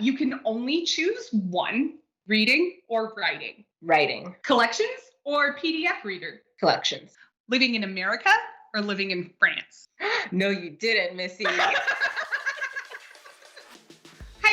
You can only choose one: reading or writing, Writing. collections or PDF reader, Collections. living in America or living in France. No, you didn't, Missy. Hi,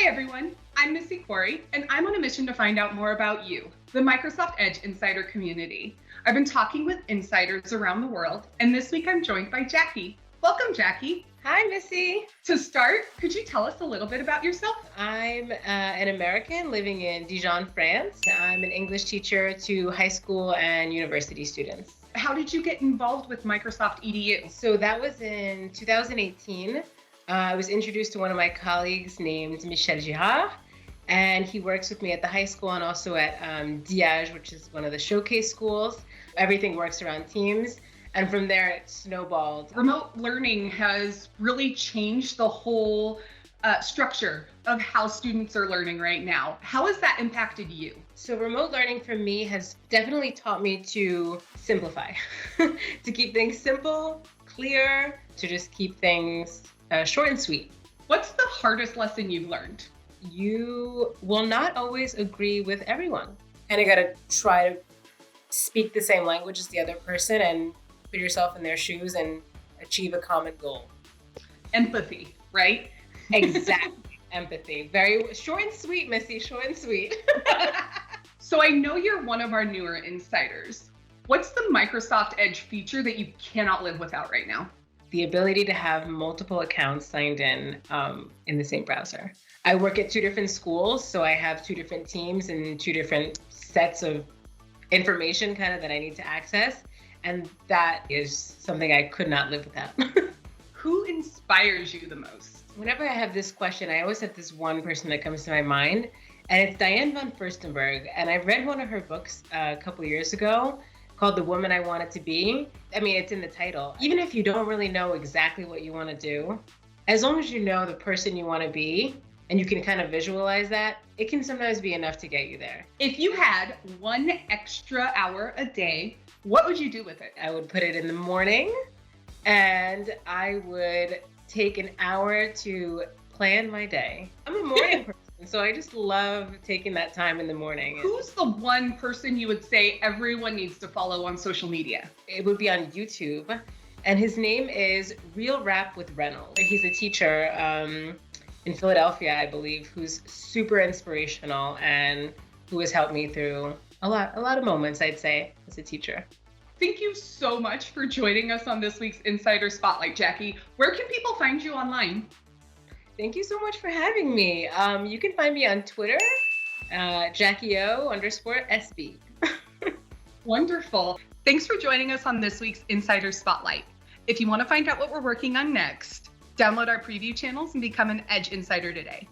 everyone. I'm Missy Quarry, and I'm on a mission to find out more about you, the Microsoft Edge Insider community. I've been talking with insiders around the world, and this week I'm joined by Jackie. Welcome, Jackie. Hi, Missy. To start, could you tell us a little bit about yourself? I'm an American living in Dijon, France. I'm an English teacher to high school and university students. How did you get involved with Microsoft EDU? So that was in 2018. I was introduced to one of my colleagues named Michel Girard, and he works with me at the high school and also at Diage, which is one of the showcase schools. Everything works around Teams. And from there, it snowballed. Remote learning has really changed the whole structure of how students are learning right now. How has that impacted you? So remote learning for me has definitely taught me to simplify, to keep things simple, clear, to just keep things short and sweet. What's the hardest lesson you've learned? You will not always agree with everyone. And you gotta try to speak the same language as the other person and put yourself in their shoes and achieve a common goal. Empathy, right? Exactly. Empathy. Very short and sweet, Missy, short and sweet. So I know you're one of our newer insiders. What's the Microsoft Edge feature that you cannot live without right now? The ability to have multiple accounts signed in the same browser. I work at two different schools, so I have two different teams and two different sets of information kind of that I need to access. And that is something I could not live without. Who inspires you the most? Whenever I have this question, I always have this one person that comes to my mind, and it's Diane von Furstenberg. And I read one of her books a couple years ago called The Woman I Wanted to Be. I mean, it's in the title. Even if you don't really know exactly what you want to do, as long as you know the person you want to be, and you can kind of visualize that, it can sometimes be enough to get you there. If you had 1 extra hour a day, what would you do with it? I would put it in the morning, and I would take an hour to plan my day. I'm a morning person, so I just love taking that time in the morning. Who's the one person you would say everyone needs to follow on social media? It would be on YouTube, and his name is Real Rap with Reynolds. He's a teacher in Philadelphia, I believe, who's super inspirational and who has helped me through a lot of moments, I'd say, as a teacher. Thank you so much for joining us on this week's Insider Spotlight, Jackie. Where can people find you online? Thank you so much for having me. You can find me on Twitter, JackieO_SB. Wonderful. Thanks for joining us on this week's Insider Spotlight. If you want to find out what we're working on next, download our preview channels and become an Edge Insider today.